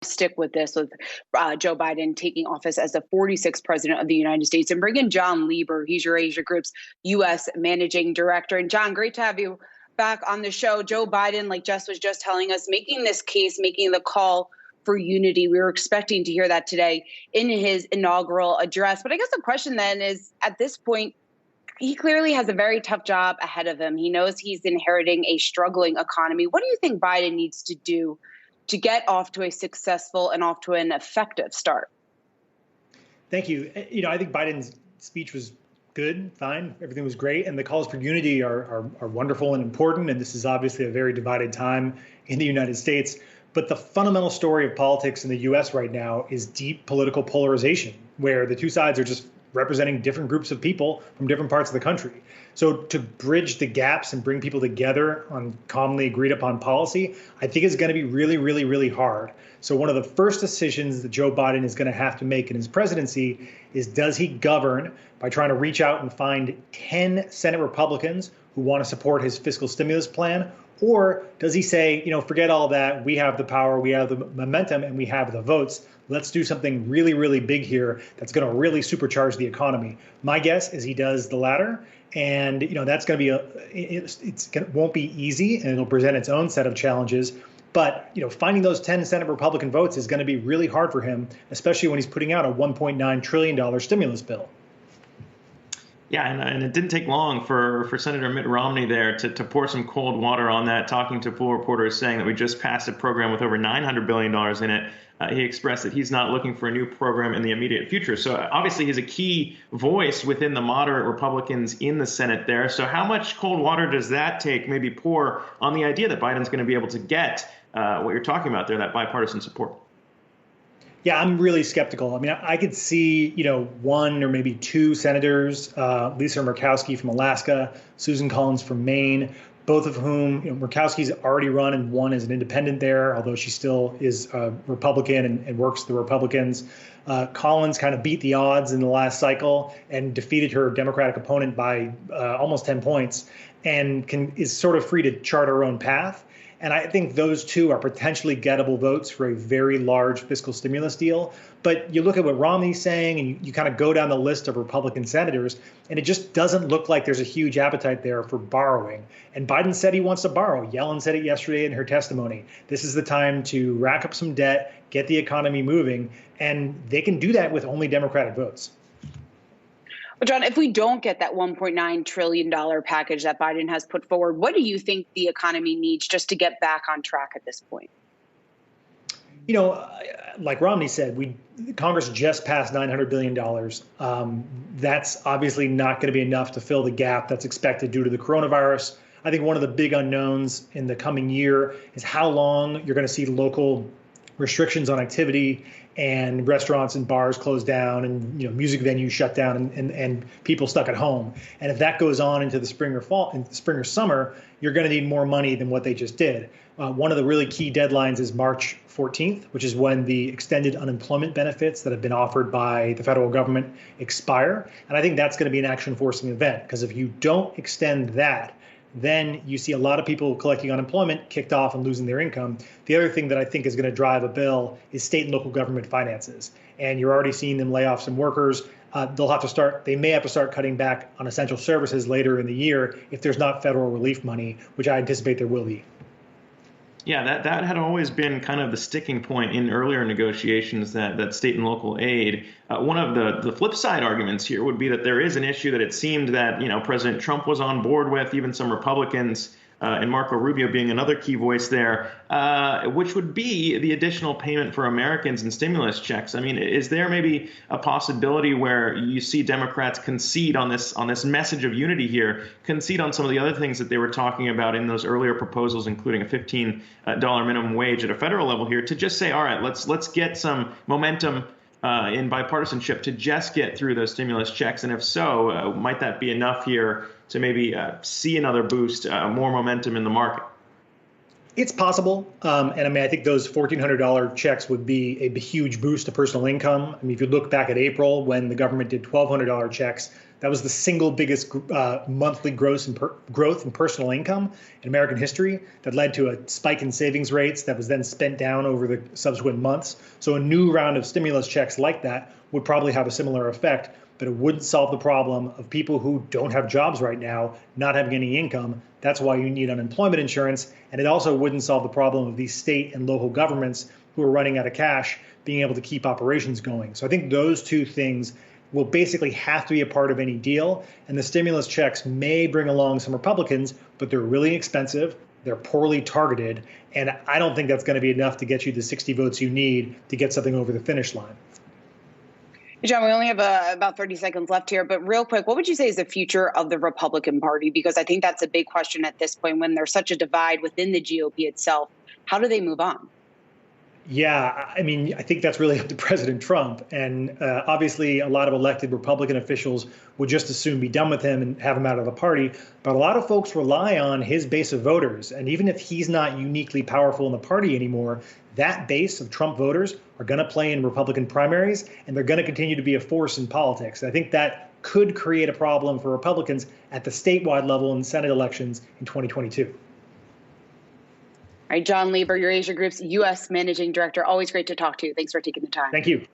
stick with this, with Joe Biden taking office as the 46th president of the United States, and bring in John Lieber. He's Eurasia Group's U.S. Managing Director. And John, great to have you back on the show. Joe Biden, like Jess was just telling us, making this case, making the call for unity. We were expecting to hear that today in his inaugural address. But I guess the question then is, at this point, he clearly has a very tough job ahead of him. He knows he's inheriting a struggling economy. What do you think Biden needs to do to get off to a successful and off to an effective start? Thank you. I think Biden's speech was good, fine. Everything was great. And the calls for unity are wonderful and important. And this is obviously a very divided time in the United States. But the fundamental story of politics in the U.S. right now is deep political polarization, where the two sides are just representing different groups of people from different parts of the country. So to bridge the gaps and bring people together on commonly agreed upon policy, I think is going to be really, really, really hard. So one of the first decisions that Joe Biden is going to have to make in his presidency is, does he govern by trying to reach out and find 10 Senate Republicans who want to support his fiscal stimulus plan? Or does he say, forget all that, we have the power, we have the momentum, and we have the votes. Let's do something really, really big here that's going to really supercharge the economy. My guess is he does the latter. And, that's going to be won't be easy, and it'll present its own set of challenges. But, finding those 10 Senate Republican votes is going to be really hard for him, especially when he's putting out a $1.9 trillion stimulus bill. Yeah, and it didn't take long for Senator Mitt Romney there to pour some cold water on that, talking to pool reporters, saying that we just passed a program with over $900 billion in it. He expressed that he's not looking for a new program in the immediate future. So obviously he's a key voice within the moderate Republicans in the Senate there. So how much cold water does that take, maybe pour on the idea that Biden's going to be able to get what you're talking about there, that bipartisan support? Yeah, I'm really skeptical. I mean, I could see, one or maybe two senators, Lisa Murkowski from Alaska, Susan Collins from Maine, both of whom, Murkowski's already run and won as an independent there, although she still is a Republican and works the Republicans. Collins kind of beat the odds in the last cycle and defeated her Democratic opponent by almost 10 points, and is sort of free to chart her own path. And I think those two are potentially gettable votes for a very large fiscal stimulus deal. But you look at what Romney's saying, and you kind of go down the list of Republican senators, and it just doesn't look like there's a huge appetite there for borrowing. And Biden said he wants to borrow. Yellen said it yesterday in her testimony. This is the time to rack up some debt, get the economy moving, and they can do that with only Democratic votes. Well, John, if we don't get that $1.9 trillion package that Biden has put forward, what do you think the economy needs just to get back on track at this point? Like Romney said, Congress just passed $900 billion. That's obviously not going to be enough to fill the gap that's expected due to the coronavirus. I think one of the big unknowns in the coming year is how long you're going to see local restrictions on activity and restaurants and bars closed down and music venues shut down and people stuck at home. And if that goes on into the spring or summer, you're going to need more money than what they just did. One of the really key deadlines is March 14th, which is when the extended unemployment benefits that have been offered by the federal government expire. And I think that's going to be an action forcing event, because if you don't extend that, then you see a lot of people collecting unemployment kicked off and losing their income. The other thing that I think is going to drive a bill is state and local government finances. And you're already seeing them lay off some workers. They may have to start cutting back on essential services later in the year if there's not federal relief money, which I anticipate there will be. Yeah, that had always been kind of the sticking point in earlier negotiations, that state and local aid. One of the flip side arguments here would be that there is an issue that it seemed that, President Trump was on board with, even some Republicans, and Marco Rubio being another key voice there, which would be the additional payment for Americans in stimulus checks. I mean, is there maybe a possibility where you see Democrats concede on this message of unity here, concede on some of the other things that they were talking about in those earlier proposals, including a $15 minimum wage at a federal level here, to just say, all right, let's get some momentum in bipartisanship to just get through those stimulus checks? And if so, might that be enough here to maybe see another boost, more momentum in the market? It's possible. And I mean, I think those $1,400 checks would be a huge boost to personal income. I mean, if you look back at April when the government did $1,200 checks, That was the single biggest monthly growth in personal income in American history that led to a spike in savings rates that was then spent down over the subsequent months. So a new round of stimulus checks like that would probably have a similar effect, but it wouldn't solve the problem of people who don't have jobs right now, not having any income. That's why you need unemployment insurance. And it also wouldn't solve the problem of these state and local governments who are running out of cash being able to keep operations going. So I think those two things will basically have to be a part of any deal. And the stimulus checks may bring along some Republicans, but they're really expensive. They're poorly targeted. And I don't think that's going to be enough to get you the 60 votes you need to get something over the finish line. John, we only have about 30 seconds left here, but real quick, what would you say is the future of the Republican Party? Because I think that's a big question at this point when there's such a divide within the GOP itself. How do they move on? Yeah, I mean, I think that's really up to President Trump. And obviously, a lot of elected Republican officials would just as soon be done with him and have him out of the party. But a lot of folks rely on his base of voters. And even if he's not uniquely powerful in the party anymore, that base of Trump voters are going to play in Republican primaries, and they're going to continue to be a force in politics. I think that could create a problem for Republicans at the statewide level in Senate elections in 2022. All right, John Lieber, Eurasia Group's U.S. Managing Director. Always great to talk to you. Thanks for taking the time. Thank you.